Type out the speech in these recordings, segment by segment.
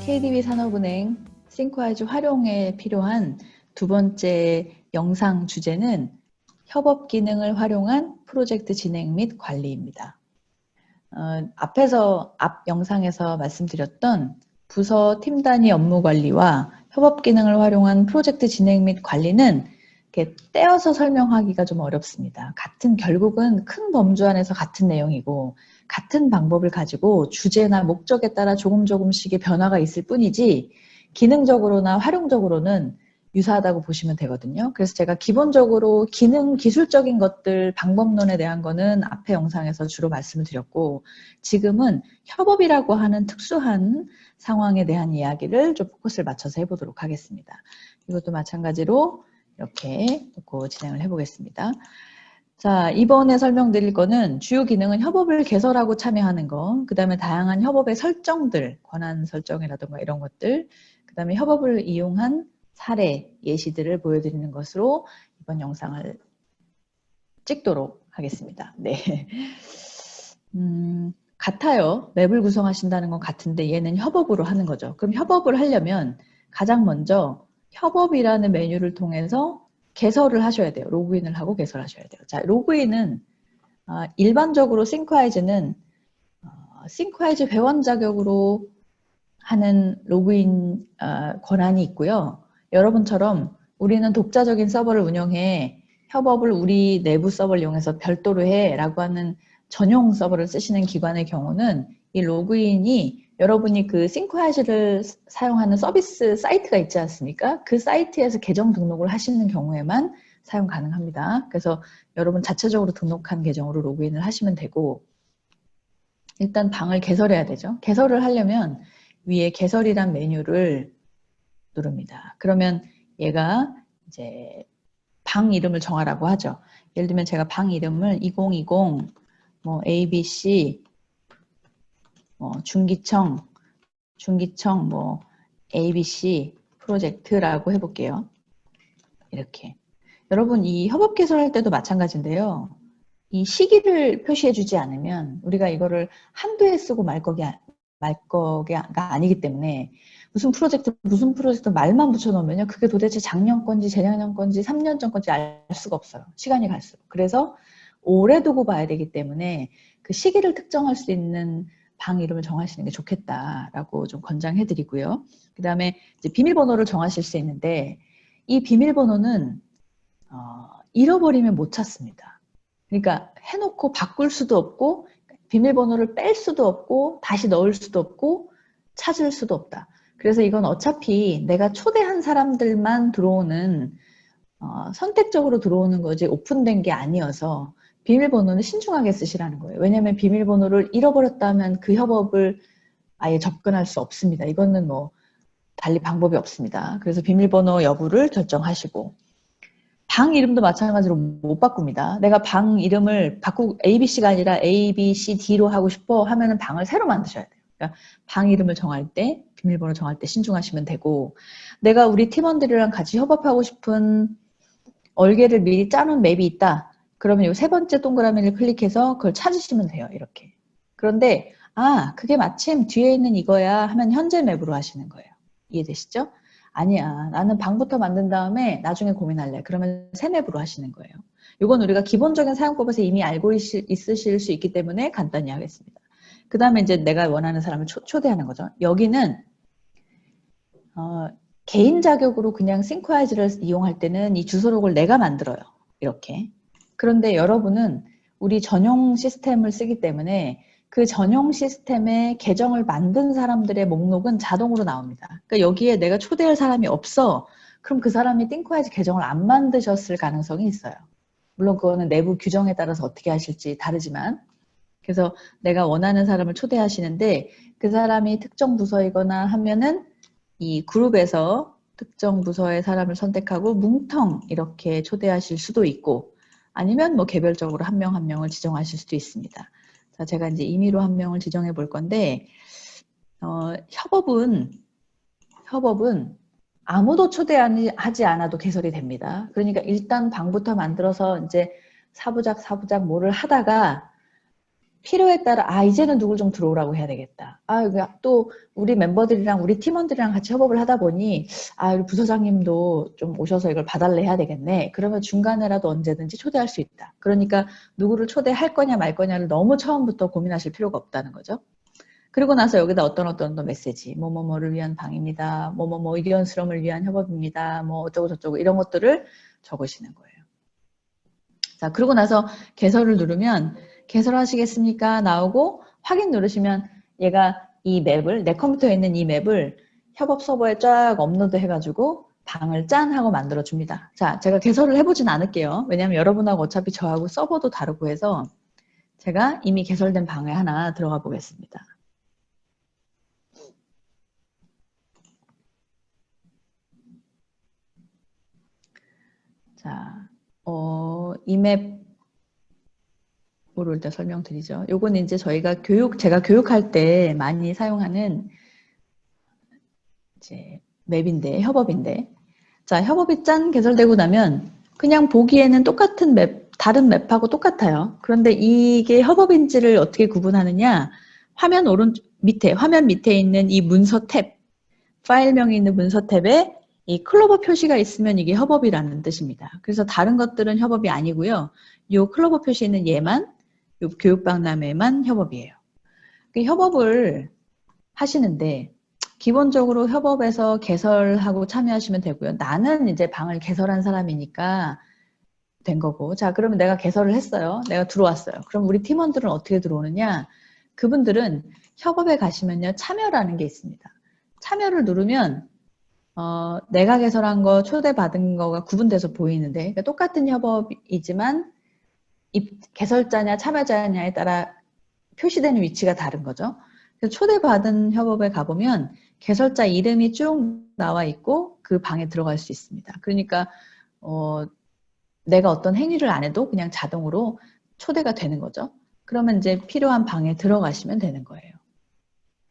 KDB산업은행 싱크와이즈 활용에 필요한 두 번째 영상 주제는 협업 기능을 활용한 프로젝트 진행 및 관리입니다. 앞 영상에서 말씀드렸던 부서 팀 단위 업무 관리와 협업 기능을 활용한 프로젝트 진행 및 관리는 이렇게 떼어서 설명하기가 좀 어렵습니다. 결국은 큰 범주 안에서 같은 내용이고 같은 방법을 가지고 주제나 목적에 따라 조금씩의 변화가 있을 뿐이지 기능적으로나 활용적으로는 유사하다고 보시면 되거든요. 그래서 제가 기본적으로 기술적인 것들, 방법론에 대한 거는 앞에 영상에서 주로 말씀을 드렸고 지금은 협업이라고 하는 특수한 상황에 대한 이야기를 좀 포커스를 맞춰서 해보도록 하겠습니다. 이것도 마찬가지로 이렇게 놓고 진행을 해보겠습니다. 자, 이번에 설명드릴 거는 주요 기능은 협업을 개설하고 참여하는 거, 그 다음에 다양한 협업의 설정들, 권한 설정이라든가 이런 것들, 그 다음에 협업을 이용한 사례, 예시들을 보여드리는 것으로 이번 영상을 찍도록 하겠습니다. 네. 같아요. 맵을 구성하신다는 건 같은데 얘는 협업으로 하는 거죠. 그럼 협업을 하려면 가장 먼저 협업이라는 메뉴를 통해서 개설을 하셔야 돼요. 로그인을 하고 개설하셔야 돼요. 자, 로그인은 일반적으로 싱크와이즈는 싱크와이즈 회원 자격으로 하는 로그인 권한이 있고요. 여러분처럼 우리는 독자적인 서버를 운영해 협업을 우리 내부 서버를 이용해서 별도로 해 라고 하는 전용 서버를 쓰시는 기관의 경우는 이 로그인이 여러분이 그 싱크와이즈를 사용하는 서비스 사이트가 있지 않습니까? 그 사이트에서 계정 등록을 하시는 경우에만 사용 가능합니다. 그래서 여러분 자체적으로 등록한 계정으로 로그인을 하시면 되고 일단 방을 개설해야 되죠. 개설을 하려면 위에 개설이란 메뉴를 누릅니다. 그러면 얘가 이제 방 이름을 정하라고 하죠. 예를 들면 제가 방 이름을 2020 뭐 ABC 중기청 뭐 ABC 프로젝트라고 해볼게요. 이렇게. 여러분 이 협업 개설할 때도 마찬가지인데요. 이 시기를 표시해 주지 않으면 우리가 이거를 한두 해 쓰고 말 거가 아니기 때문에 무슨 프로젝트 말만 붙여놓으면요. 그게 도대체 작년 건지 재작년 건지 3년 전 건지 알 수가 없어요. 시간이 갈수록. 그래서 오래 두고 봐야 되기 때문에 그 시기를 특정할 수 있는 방 이름을 정하시는 게 좋겠다라고 좀 권장해 드리고요. 그 다음에 이제 비밀번호를 정하실 수 있는데 이 비밀번호는 잃어버리면 못 찾습니다. 그러니까 해놓고 바꿀 수도 없고 비밀번호를 뺄 수도 없고 다시 넣을 수도 없고 찾을 수도 없다. 그래서 이건 어차피 내가 초대한 사람들만 들어오는 선택적으로 들어오는 거지 오픈된 게 아니어서 비밀번호는 신중하게 쓰시라는 거예요. 왜냐하면 비밀번호를 잃어버렸다면 그 협업을 아예 접근할 수 없습니다. 이거는 뭐 달리 방법이 없습니다. 그래서 비밀번호 여부를 결정하시고 방 이름도 마찬가지로 못 바꿉니다. 내가 방 이름을 바꾸고 ABC가 아니라 ABCD로 하고 싶어 하면은 방을 새로 만드셔야 돼요. 그러니까 방 이름을 정할 때, 비밀번호 정할 때 신중하시면 되고 내가 우리 팀원들이랑 같이 협업하고 싶은 얼개를 미리 짜놓은 맵이 있다. 그러면 이 세 번째 동그라미를 클릭해서 그걸 찾으시면 돼요. 이렇게. 그런데 그게 마침 뒤에 있는 이거야 하면 현재 맵으로 하시는 거예요. 이해되시죠? 아니야. 나는 방부터 만든 다음에 나중에 고민할래. 그러면 새 맵으로 하시는 거예요. 이건 우리가 기본적인 사용법에서 이미 알고 있으실 수 있기 때문에 간단히 하겠습니다. 그 다음에 이제 내가 원하는 사람을 초대하는 거죠. 여기는 개인 자격으로 그냥 싱크와이즈를 이용할 때는 이 주소록을 내가 만들어요. 이렇게. 그런데 여러분은 우리 전용 시스템을 쓰기 때문에 그 전용 시스템에 계정을 만든 사람들의 목록은 자동으로 나옵니다. 그러니까 여기에 내가 초대할 사람이 없어. 그럼 그 사람이 싱크와이즈 계정을 안 만드셨을 가능성이 있어요. 물론 그거는 내부 규정에 따라서 어떻게 하실지 다르지만 그래서 내가 원하는 사람을 초대하시는데 그 사람이 특정 부서이거나 하면은 이 그룹에서 특정 부서의 사람을 선택하고 뭉텅 이렇게 초대하실 수도 있고 아니면 뭐 개별적으로 한 명 한 명을 지정하실 수도 있습니다. 자, 제가 이제 임의로 한 명을 지정해 볼 건데 협업은 아무도 초대하지 않아도 개설이 됩니다. 그러니까 일단 방부터 만들어서 이제 사부작 뭐를 하다가 필요에 따라 이제는 누굴 좀 들어오라고 해야 되겠다. 또 우리 멤버들이랑 우리 팀원들이랑 같이 협업을 하다 보니 우리 부서장님도 좀 오셔서 이걸 봐달래 해야 되겠네. 그러면 중간에라도 언제든지 초대할 수 있다. 그러니까 누구를 초대할 거냐 말 거냐를 너무 처음부터 고민하실 필요가 없다는 거죠. 그리고 나서 여기다 어떤 메시지, 뭐뭐뭐를 위한 방입니다. 뭐뭐뭐 의견수렴을 위한 협업입니다. 뭐 어쩌고 저쩌고 이런 것들을 적으시는 거예요. 자, 그러고 나서 개설을 누르면 개설하시겠습니까? 나오고 확인 누르시면 얘가 이 맵을, 내 컴퓨터에 있는 이 맵을 협업 서버에 쫙 업로드 해가지고 방을 짠 하고 만들어 줍니다. 자, 제가 개설을 해보진 않을게요. 왜냐하면 여러분하고 어차피 저하고 서버도 다르고 해서 제가 이미 개설된 방에 하나 들어가 보겠습니다. 자, 이 맵으로 일단 설명드리죠. 요거는 이제 저희가 제가 교육할 때 많이 사용하는 이제 맵인데, 협업인데. 자, 협업이 짠 개설되고 나면 그냥 보기에는 똑같은 맵, 다른 맵하고 똑같아요. 그런데 이게 협업인지를 어떻게 구분하느냐? 화면 밑에 있는 이 문서 탭, 파일명이 있는 문서 탭에 이 클로버 표시가 있으면 이게 협업이라는 뜻입니다. 그래서 다른 것들은 협업이 아니고요. 이 클로버 표시 있는 얘만, 이 교육박람회만 협업이에요. 그 협업을 하시는데 기본적으로 협업에서 개설하고 참여하시면 되고요. 나는 이제 방을 개설한 사람이니까 된 거고. 자, 그러면 내가 개설을 했어요. 내가 들어왔어요. 그럼 우리 팀원들은 어떻게 들어오느냐? 그분들은 협업에 가시면요. 참여라는 게 있습니다. 참여를 누르면 내가 개설한 거, 초대받은 거가 구분돼서 보이는데 그러니까 똑같은 협업이지만 개설자냐 참여자냐에 따라 표시되는 위치가 다른 거죠. 그래서 초대받은 협업에 가보면 개설자 이름이 쭉 나와 있고 그 방에 들어갈 수 있습니다. 그러니까 내가 어떤 행위를 안 해도 그냥 자동으로 초대가 되는 거죠. 그러면 이제 필요한 방에 들어가시면 되는 거예요.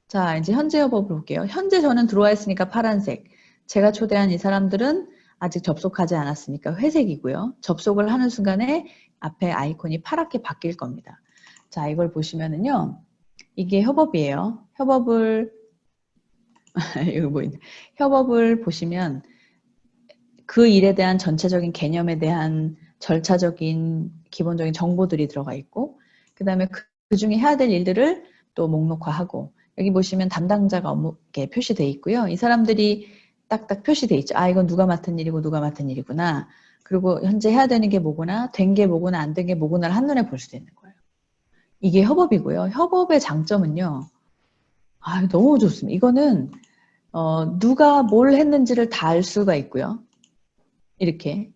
자, 이제 현재 협업을 볼게요. 현재 저는 들어와 있으니까 파란색. 제가 초대한 이 사람들은 아직 접속하지 않았으니까 회색이고요. 접속을 하는 순간에 앞에 아이콘이 파랗게 바뀔 겁니다. 자, 이걸 보시면은요. 이게 협업이에요. 협업을 이거 보이네. 협업을 보시면 그 일에 대한 전체적인 개념에 대한 절차적인 기본적인 정보들이 들어가 있고 그 다음에 그 중에 해야 될 일들을 또 목록화하고 여기 보시면 담당자가 이렇게 표시되어 있고요. 이 사람들이 딱딱 표시되어 있죠. 이건 누가 맡은 일이고 누가 맡은 일이구나. 그리고 현재 해야 되는 게 뭐구나, 된 게 뭐구나, 안 된 게 뭐구나를 한눈에 볼 수 있는 거예요. 이게 협업이고요. 협업의 장점은요. 너무 좋습니다. 이거는 누가 뭘 했는지를 다 알 수가 있고요. 이렇게.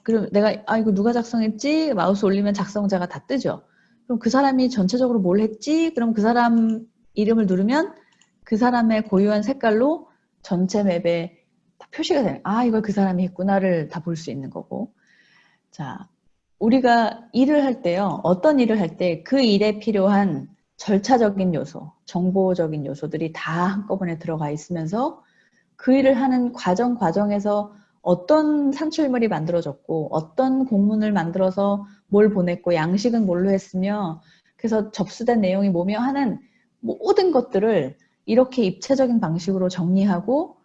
그럼 내가 이거 누가 작성했지? 마우스 올리면 작성자가 다 뜨죠. 그럼 그 사람이 전체적으로 뭘 했지? 그럼 그 사람 이름을 누르면 그 사람의 고유한 색깔로 전체 맵에 다 표시가 되는. 이걸 그 사람이 했구나를 다 볼 수 있는 거고. 자, 우리가 일을 할 때요. 어떤 일을 할 때 그 일에 필요한 절차적인 요소, 정보적인 요소들이 다 한꺼번에 들어가 있으면서 그 일을 하는 과정에서 어떤 산출물이 만들어졌고 어떤 공문을 만들어서 뭘 보냈고 양식은 뭘로 했으며 그래서 접수된 내용이 뭐며 하는 모든 것들을 이렇게 입체적인 방식으로 정리하고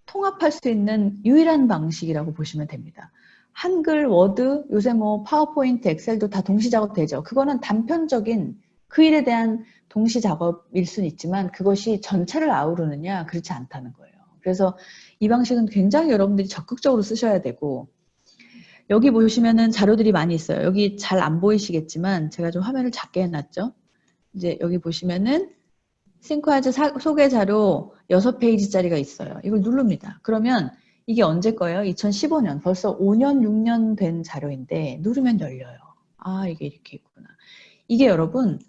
통합할 수 있는 유일한 방식이라고 보시면 됩니다. 한글, 워드, 요새 뭐 파워포인트, 엑셀도 다 동시 작업되죠. 그거는 단편적인 그 일에 대한 동시 작업일 수는 있지만 그것이 전체를 아우르느냐 그렇지 않다는 거예요. 그래서 이 방식은 굉장히 여러분들이 적극적으로 쓰셔야 되고 여기 보시면은 자료들이 많이 있어요. 여기 잘 안 보이시겠지만 제가 좀 화면을 작게 해놨죠. 이제 여기 보시면은 싱크하즈 소개 자료 6페이지짜리가 있어요. 이걸 누릅니다. 그러면 이게 언제 거예요? 2015년. 벌써 5년, 6년 된 자료인데 누르면 열려요. 이게 이렇게 있구나. 이게 여러분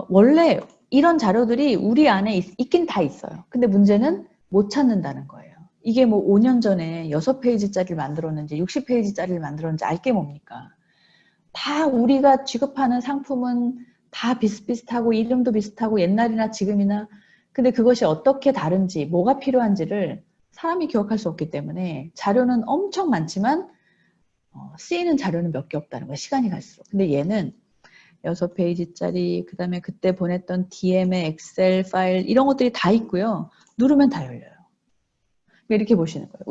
원래 이런 자료들이 우리 안에 있긴 다 있어요. 근데 문제는 못 찾는다는 거예요. 이게 뭐 5년 전에 6페이지짜리를 만들었는지 60페이지짜리를 만들었는지 알게 뭡니까? 다 우리가 취급하는 상품은 다 비슷비슷하고 이름도 비슷하고 옛날이나 지금이나 근데 그것이 어떻게 다른지 뭐가 필요한지를 사람이 기억할 수 없기 때문에 자료는 엄청 많지만 쓰이는 자료는 몇 개 없다는 거예요. 시간이 갈수록. 근데 얘는 6페이지짜리, 그 다음에 그때 보냈던 DM의 엑셀 파일, 이런 것들이 다 있고요. 누르면 다 열려요. 이렇게 보시는 거예요.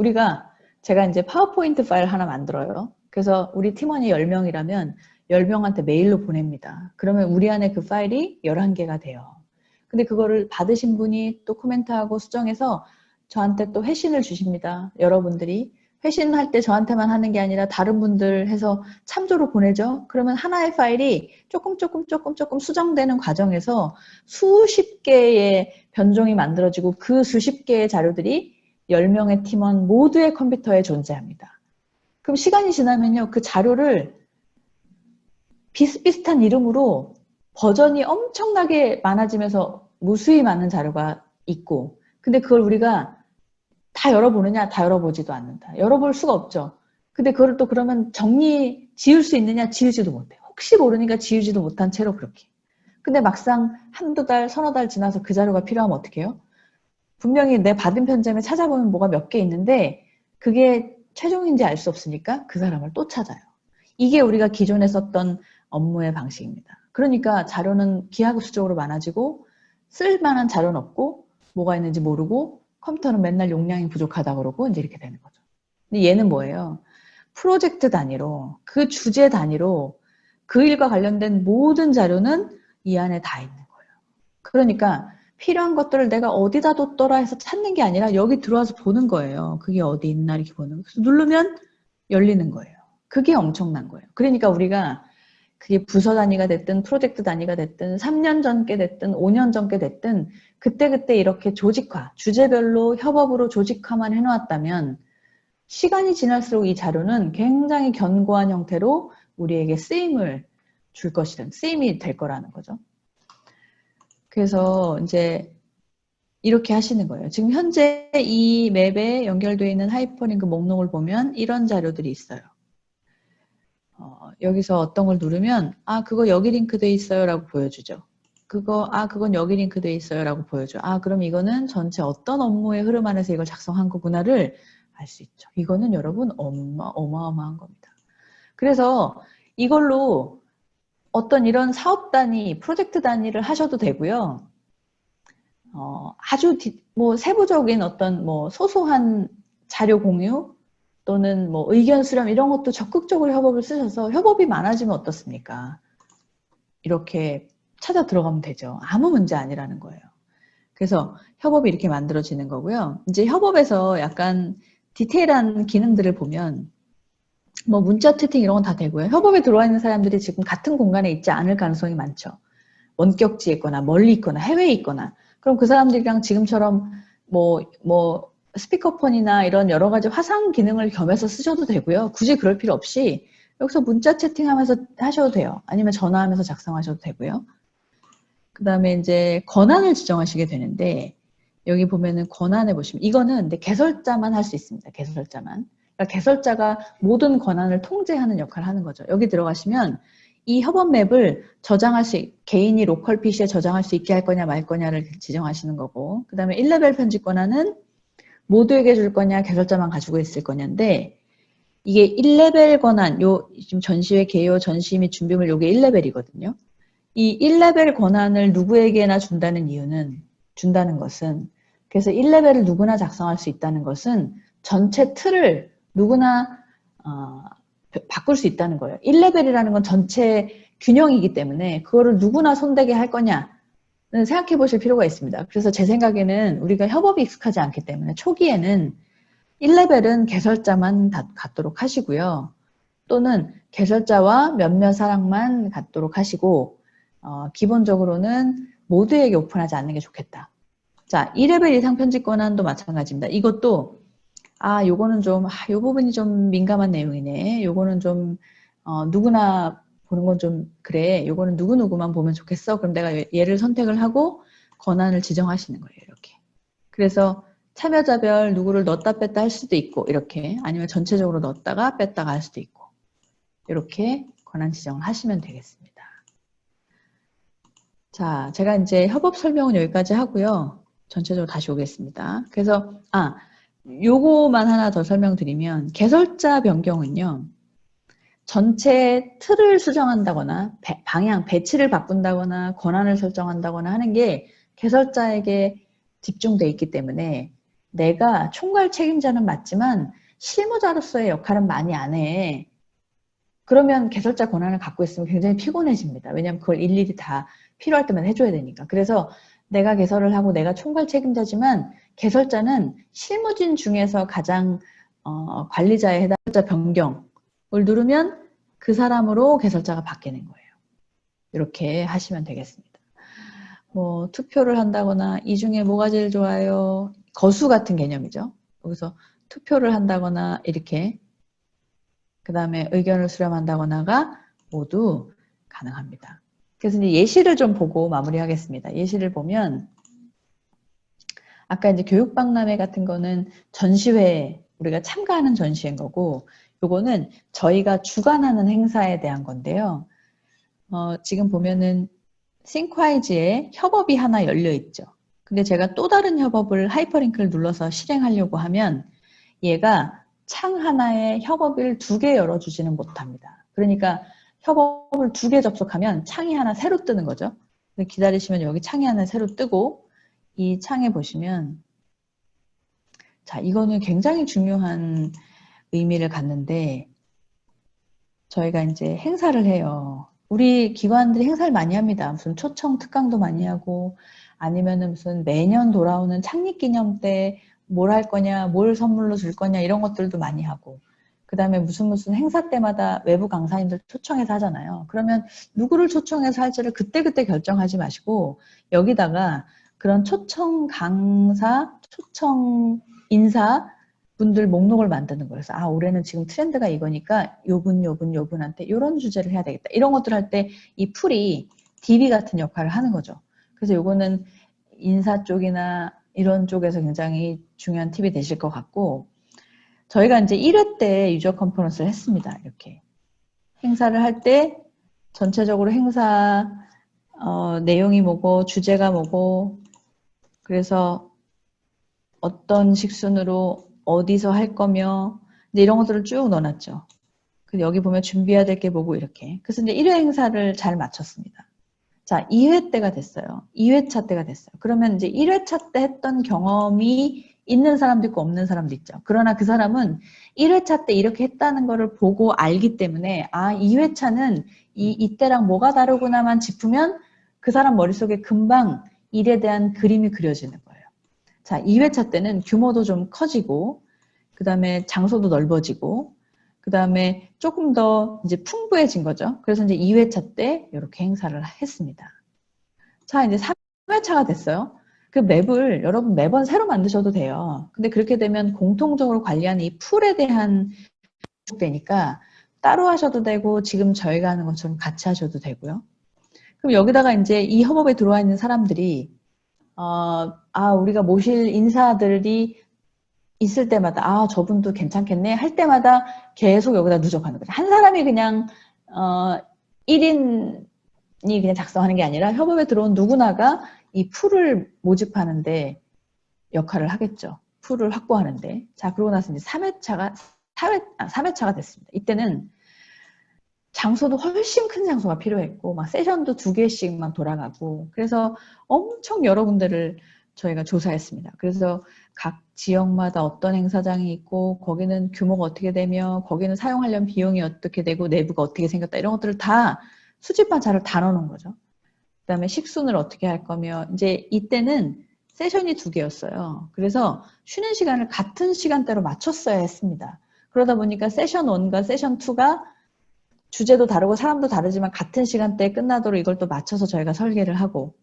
제가 이제 파워포인트 파일 하나 만들어요. 그래서 우리 팀원이 10명이라면 10명한테 메일로 보냅니다. 그러면 우리 안에 그 파일이 11개가 돼요. 근데 그거를 받으신 분이 또 코멘트하고 수정해서 저한테 또 회신을 주십니다. 여러분들이. 회신할 때 저한테만 하는 게 아니라 다른 분들 해서 참조로 보내죠. 그러면 하나의 파일이 조금 수정되는 과정에서 수십 개의 변종이 만들어지고 그 수십 개의 자료들이 10명의 팀원 모두의 컴퓨터에 존재합니다. 그럼 시간이 지나면요. 그 자료를 비슷비슷한 이름으로 버전이 엄청나게 많아지면서 무수히 많은 자료가 있고, 근데 그걸 우리가 다 열어보느냐? 다 열어보지도 않는다. 열어볼 수가 없죠. 근데 그걸 또 그러면 지울 수 있느냐? 지우지도 못해. 혹시 모르니까 지우지도 못한 채로 그렇게. 근데 막상 한두 달, 서너 달 지나서 그 자료가 필요하면 어떻게 해요? 분명히 내 받은 편지에 찾아보면 뭐가 몇 개 있는데 그게 최종인지 알 수 없으니까 그 사람을 또 찾아요. 이게 우리가 기존에 썼던 업무의 방식입니다. 그러니까 자료는 기하급수적으로 많아지고 쓸만한 자료는 없고 뭐가 있는지 모르고 컴퓨터는 맨날 용량이 부족하다 그러고 이제 이렇게 되는 거죠. 근데 얘는 뭐예요? 프로젝트 단위로, 그 주제 단위로 그 일과 관련된 모든 자료는 이 안에 다 있는 거예요. 그러니까 필요한 것들을 내가 어디다 뒀더라 해서 찾는 게 아니라 여기 들어와서 보는 거예요. 그게 어디 있나 이렇게 보는 거예요. 그래서 누르면 열리는 거예요. 그게 엄청난 거예요. 그러니까 우리가 그게 부서 단위가 됐든 프로젝트 단위가 됐든 3년 전께 됐든 5년 전께 됐든 그때그때 이렇게 조직화, 주제별로 협업으로 조직화만 해놓았다면 시간이 지날수록 이 자료는 굉장히 견고한 형태로 우리에게 쓰임을 줄 것이든 쓰임이 될 거라는 거죠. 그래서 이제 이렇게 하시는 거예요. 지금 현재 이 맵에 연결되어 있는 하이퍼링크 목록을 보면 이런 자료들이 있어요. 여기서 어떤 걸 누르면 그거 여기 링크되어 있어요 라고 보여주죠. 그건 여기 링크되어 있어요 라고 보여줘. 그럼 이거는 전체 어떤 업무의 흐름 안에서 이걸 작성한 거구나를 알 수 있죠. 이거는 여러분 어마어마한 겁니다. 그래서 이걸로 어떤 이런 사업 단위, 프로젝트 단위를 하셔도 되고요. 아주 세부적인 어떤 소소한 자료 공유 또는 의견 수렴 이런 것도 적극적으로 협업을 쓰셔서 협업이 많아지면 어떻습니까? 이렇게 찾아 들어가면 되죠. 아무 문제 아니라는 거예요. 그래서 협업이 이렇게 만들어지는 거고요. 이제 협업에서 약간 디테일한 기능들을 보면 문자 채팅 이런 건 다 되고요. 협업에 들어와 있는 사람들이 지금 같은 공간에 있지 않을 가능성이 많죠. 원격지에 있거나 멀리 있거나 해외에 있거나 그럼 그 사람들이랑 지금처럼 스피커폰이나 이런 여러 가지 화상 기능을 겸해서 쓰셔도 되고요. 굳이 그럴 필요 없이 여기서 문자 채팅하면서 하셔도 돼요. 아니면 전화하면서 작성하셔도 되고요. 그 다음에 이제 권한을 지정하시게 되는데 여기 보면은 권한에 보시면 이거는 근데 개설자만 할 수 있습니다. 개설자만. 그러니까 개설자가 모든 권한을 통제하는 역할을 하는 거죠. 여기 들어가시면 이 협업 맵을 개인이 로컬 PC에 저장할 수 있게 할 거냐 말 거냐를 지정하시는 거고 그 다음에 1레벨 편집 권한은 모두에게 줄 거냐 개설자만 가지고 있을 거냐인데 이게 1레벨 권한 지금 전시회 개요 전시 및 준비물 요게 1레벨이거든요. 이 1레벨 권한을 누구에게나 준다는 것은 그래서 1레벨을 누구나 작성할 수 있다는 것은 전체 틀을 누구나 바꿀 수 있다는 거예요. 1레벨이라는 건 전체 균형이기 때문에 그거를 누구나 손대게 할 거냐는 생각해 보실 필요가 있습니다. 그래서 제 생각에는 우리가 협업이 익숙하지 않기 때문에 초기에는 1레벨은 개설자만 갖도록 하시고요. 또는 개설자와 몇몇 사람만 갖도록 하시고 기본적으로는 모두에게 오픈하지 않는 게 좋겠다. 자, 2레벨 이상 편집 권한도 마찬가지입니다. 이것도 요거는 좀 요 부분이 좀 민감한 내용이네. 요거는 좀 누구나 보는 건 좀 그래. 요거는 누구누구만 보면 좋겠어. 그럼 내가 얘를 선택을 하고 권한을 지정하시는 거예요. 이렇게. 그래서 참여자별 누구를 넣었다 뺐다 할 수도 있고 이렇게 아니면 전체적으로 넣었다가 뺐다가 할 수도 있고 이렇게 권한 지정을 하시면 되겠습니다. 자, 제가 이제 협업 설명은 여기까지 하고요. 전체적으로 다시 오겠습니다. 그래서 요거만 하나 더 설명드리면 개설자 변경은요. 전체 틀을 수정한다거나 방향, 배치를 바꾼다거나 권한을 설정한다거나 하는 게 개설자에게 집중돼 있기 때문에 내가 총괄 책임자는 맞지만 실무자로서의 역할은 많이 안 해. 그러면 개설자 권한을 갖고 있으면 굉장히 피곤해집니다. 왜냐하면 그걸 일일이 다 필요할 때만 해줘야 되니까. 그래서 내가 개설을 하고 내가 총괄 책임자지만 개설자는 실무진 중에서 가장 관리자에 해당자 변경을 누르면 그 사람으로 개설자가 바뀌는 거예요. 이렇게 하시면 되겠습니다. 뭐 투표를 한다거나 이 중에 뭐가 제일 좋아요? 거수 같은 개념이죠. 여기서 투표를 한다거나 이렇게 그 다음에 의견을 수렴한다거나가 모두 가능합니다. 그래서 이제 예시를 좀 보고 마무리하겠습니다. 예시를 보면 아까 이제 교육박람회 같은 거는 전시회, 우리가 참가하는 전시회인 거고 요거는 저희가 주관하는 행사에 대한 건데요. 지금 보면은 싱크와이즈에 협업이 하나 열려 있죠. 근데 제가 또 다른 협업을 하이퍼링크를 눌러서 실행하려고 하면 얘가 창 하나에 협업을 2개 열어주지는 못합니다. 그러니까 협업을 2개 접속하면 창이 하나 새로 뜨는 거죠. 기다리시면 여기 창이 하나 새로 뜨고 이 창에 보시면 자, 이거는 굉장히 중요한 의미를 갖는데 저희가 이제 행사를 해요. 우리 기관들이 행사를 많이 합니다. 무슨 초청 특강도 많이 하고 아니면은 무슨 매년 돌아오는 창립기념 때 뭘 할 거냐, 뭘 선물로 줄 거냐 이런 것들도 많이 하고 그 다음에 무슨 행사 때마다 외부 강사님들 초청해서 하잖아요. 그러면 누구를 초청해서 할지를 그때그때 결정하지 마시고 여기다가 그런 초청 강사, 초청 인사 분들 목록을 만드는 거예요. 그래서 올해는 지금 트렌드가 이거니까 요분한테 이런 주제를 해야 되겠다. 이런 것들 할 때 이 풀이 DB 같은 역할을 하는 거죠. 그래서 요거는 인사 쪽이나 이런 쪽에서 굉장히 중요한 팁이 되실 것 같고 저희가 이제 1회 때 유저 컨퍼런스를 했습니다. 이렇게 행사를 할 때 전체적으로 행사 내용이 뭐고 주제가 뭐고 그래서 어떤 식순으로 어디서 할 거며 이런 것들을 쭉 넣어놨죠. 그래서 여기 보면 준비해야 될 게 뭐고 이렇게. 그래서 이제 1회 행사를 잘 마쳤습니다. 자, 2회 때가 됐어요. 2회차 때가 됐어요. 그러면 이제 1회차 때 했던 경험이 있는 사람도 있고 없는 사람도 있죠. 그러나 그 사람은 1회차 때 이렇게 했다는 거를 보고 알기 때문에 2회차는 이때랑 뭐가 다르구나만 짚으면 그 사람 머릿속에 금방 일에 대한 그림이 그려지는 거예요. 자, 2회차 때는 규모도 좀 커지고 그 다음에 장소도 넓어지고 그 다음에 조금 더 이제 풍부해진 거죠. 그래서 이제 2회차 때 이렇게 행사를 했습니다. 자, 이제 3회차가 됐어요. 그 맵을 여러분 매번 새로 만드셔도 돼요. 근데 그렇게 되면 공통적으로 관리하는 이 풀에 대한 되니까 따로 하셔도 되고 지금 저희가 하는 것처럼 같이 하셔도 되고요. 그럼 여기다가 이제 이 협업에 들어와 있는 사람들이 우리가 모실 인사들이 있을 때마다 저분도 괜찮겠네 할 때마다 계속 여기다 누적하는 거죠. 한 사람이 그냥 1인이 그냥 작성하는 게 아니라 협업에 들어온 누구나가 이 풀을 모집하는데 역할을 하겠죠. 풀을 확보하는데. 자, 그러고 나서 이제 3회차가 됐습니다. 이때는 장소도 훨씬 큰 장소가 필요했고 막 세션도 2개씩 막 돌아가고 그래서 엄청 여러 군데를 저희가 조사했습니다. 그래서 각 지역마다 어떤 행사장이 있고 거기는 규모가 어떻게 되며 거기는 사용하려면 비용이 어떻게 되고 내부가 어떻게 생겼다 이런 것들을 다 수집한 자를 다 넣어놓은 거죠. 그 다음에 식순을 어떻게 할 거며 이제 이때는 세션이 2개였어요. 그래서 쉬는 시간을 같은 시간대로 맞췄어야 했습니다. 그러다 보니까 세션 1과 세션 2가 주제도 다르고 사람도 다르지만 같은 시간대에 끝나도록 이걸 또 맞춰서 저희가 설계를 하고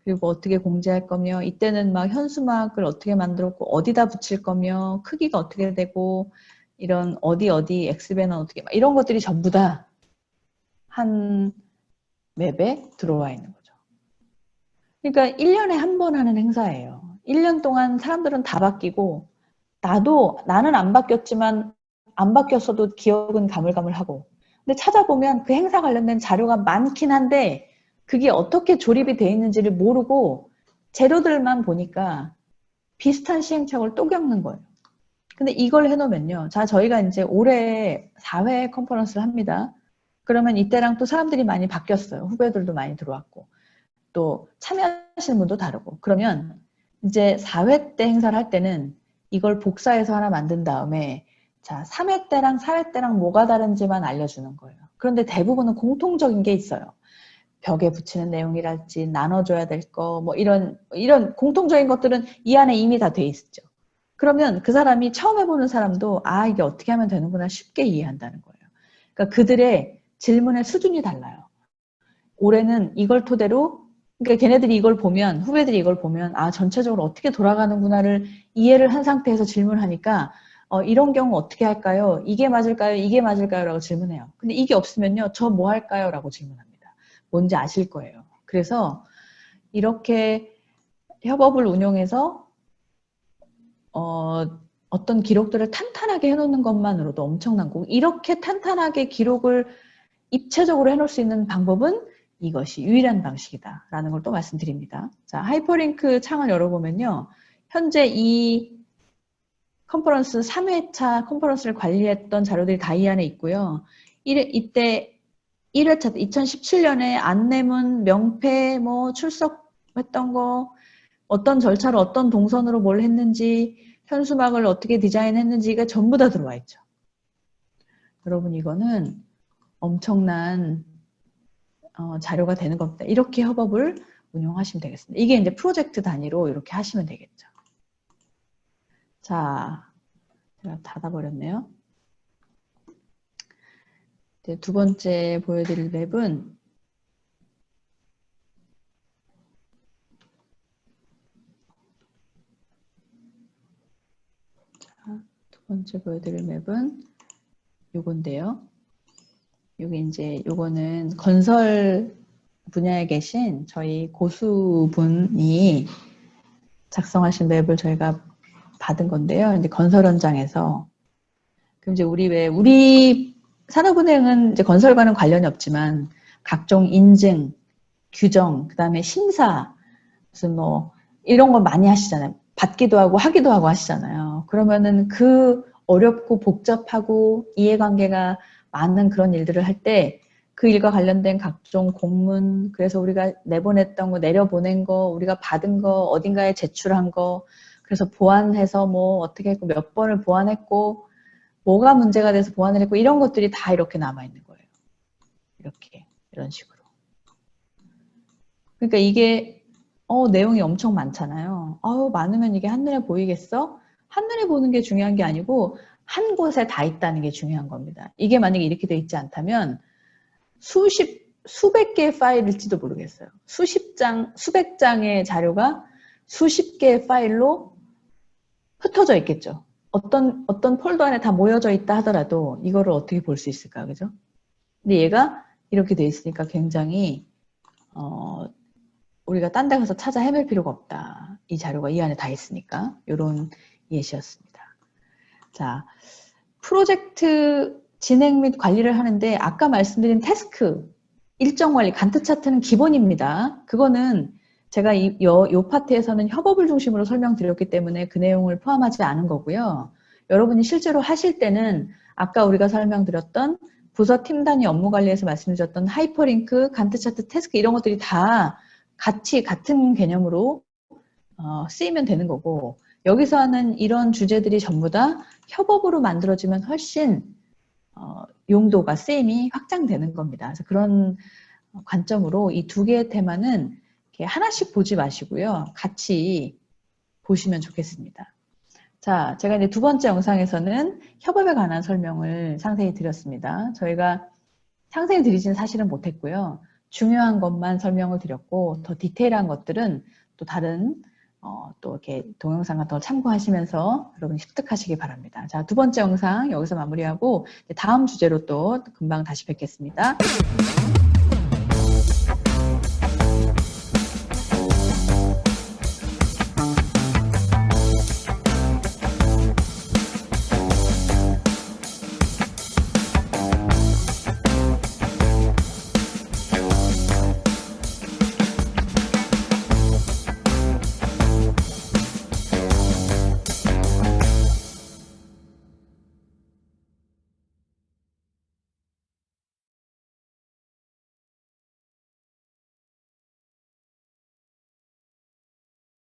그리고 어떻게 공지할 거며 이때는 막 현수막을 어떻게 만들었고 어디다 붙일 거며 크기가 어떻게 되고 이런 어디 엑스배너 어떻게 막 이런 것들이 전부 다 한 맵에 들어와 있는 거죠. 그러니까 1년에 한 번 하는 행사예요. 1년 동안 사람들은 다 바뀌고 나는 안 바뀌었지만 안 바뀌었어도 기억은 가물가물하고 근데 찾아보면 그 행사 관련된 자료가 많긴 한데 그게 어떻게 조립이 돼 있는지를 모르고 재료들만 보니까 비슷한 시행착오를 또 겪는 거예요. 근데 이걸 해놓으면요. 자, 저희가 이제 올해 4회 컨퍼런스를 합니다. 그러면 이때랑 또 사람들이 많이 바뀌었어요. 후배들도 많이 들어왔고. 또 참여하시는 분도 다르고. 그러면 이제 4회 때 행사를 할 때는 이걸 복사해서 하나 만든 다음에 자, 3회 때랑 4회 때랑 뭐가 다른지만 알려주는 거예요. 그런데 대부분은 공통적인 게 있어요. 벽에 붙이는 내용이랄지 나눠줘야 될 거 뭐 이런 공통적인 것들은 이 안에 이미 다 돼 있죠. 그러면 그 사람이 처음 해보는 사람도 아 이게 어떻게 하면 되는구나 쉽게 이해한다는 거예요. 그러니까 그들의 질문의 수준이 달라요. 올해는 이걸 토대로 그러니까 걔네들이 이걸 보면 후배들이 이걸 보면 아 전체적으로 어떻게 돌아가는구나를 이해를 한 상태에서 질문하니까 이런 경우 어떻게 할까요? 이게 맞을까요? 이게 맞을까요? 라고 질문해요. 근데 이게 없으면요. 저 뭐 할까요? 라고 질문합니다. 뭔지 아실 거예요. 그래서 이렇게 협업을 운용해서 어떤 기록들을 탄탄하게 해놓는 것만으로도 엄청난 거. 이렇게 탄탄하게 기록을 입체적으로 해놓을 수 있는 방법은 이것이 유일한 방식이다라는 걸 또 말씀드립니다. 자, 하이퍼링크 창을 열어보면요. 현재 이 컨퍼런스 3회차 컨퍼런스를 관리했던 자료들이 다 이 안에 있고요. 이때 1회차 2017년에 안내문, 명패, 뭐 출석했던 거, 어떤 절차로 어떤 동선으로 뭘 했는지, 현수막을 어떻게 디자인했는지가 전부 다 들어와 있죠. 여러분 이거는 엄청난 자료가 되는 겁니다. 이렇게 협업을 운영하시면 되겠습니다. 이게 이제 프로젝트 단위로 이렇게 하시면 되겠죠. 자, 제가 닫아버렸네요. 이제 두 번째 보여드릴 맵은 두 번째 보여드릴 맵은 요건데요. 여기 이제 요거는 건설 분야에 계신 저희 고수분이 작성하신 맵을 저희가 받은 건데요. 이제 건설 현장에서 그럼 이제 우리 산업은행은 이제 건설과는 관련이 없지만 각종 인증, 규정, 그다음에 심사 무슨 뭐 이런 거 많이 하시잖아요. 받기도 하고 하기도 하고 하시잖아요. 그러면은 그 어렵고 복잡하고 이해관계가 많은 그런 일들을 할 때 그 일과 관련된 각종 공문, 그래서 우리가 내보냈던 거, 내려보낸 거, 우리가 받은 거, 어딘가에 제출한 거, 그래서 보완해서 뭐 어떻게 했고 몇 번을 보완했고 뭐가 문제가 돼서 보완을 했고 이런 것들이 다 이렇게 남아있는 거예요. 이렇게 이런 식으로. 그러니까 이게 내용이 엄청 많잖아요. 많으면 이게 한눈에 보이겠어? 한눈에 보는 게 중요한 게 아니고 한 곳에 다 있다는 게 중요한 겁니다. 이게 만약에 이렇게 돼 있지 않다면 수백 개의 파일일지도 모르겠어요. 수백 장의 자료가 수십 개의 파일로 흩어져 있겠죠. 어떤 폴더 안에 다 모여져 있다 하더라도 이거를 어떻게 볼 수 있을까, 그죠? 근데 얘가 이렇게 돼 있으니까 굉장히 우리가 딴 데 가서 찾아 헤맬 필요가 없다. 이 자료가 이 안에 다 있으니까. 이런 예시였습니다. 자, 프로젝트 진행 및 관리를 하는데 아까 말씀드린 태스크, 일정 관리, 간트 차트는 기본입니다. 그거는 제가 요 파트에서는 협업을 중심으로 설명드렸기 때문에 그 내용을 포함하지 않은 거고요. 여러분이 실제로 하실 때는 아까 우리가 설명드렸던 부서 팀 단위 업무 관리에서 말씀드렸던 하이퍼링크, 간트 차트, 태스크 이런 것들이 다 같은 개념으로 쓰이면 되는 거고 여기서 하는 이런 주제들이 전부 다 협업으로 만들어지면 훨씬 용도가 쓰임이 확장되는 겁니다. 그래서 그런 관점으로 이 두 개의 테마는 이렇게 하나씩 보지 마시고요. 같이 보시면 좋겠습니다. 자, 제가 이제 두 번째 영상에서는 협업에 관한 설명을 상세히 드렸습니다. 저희가 상세히 드리진 사실은 못했고요. 중요한 것만 설명을 드렸고 더 디테일한 것들은 또 다른 또 이렇게 동영상 같은 걸 참고하시면서 여러분 습득하시기 바랍니다. 자, 두 번째 영상 여기서 마무리하고 다음 주제로 또 금방 다시 뵙겠습니다.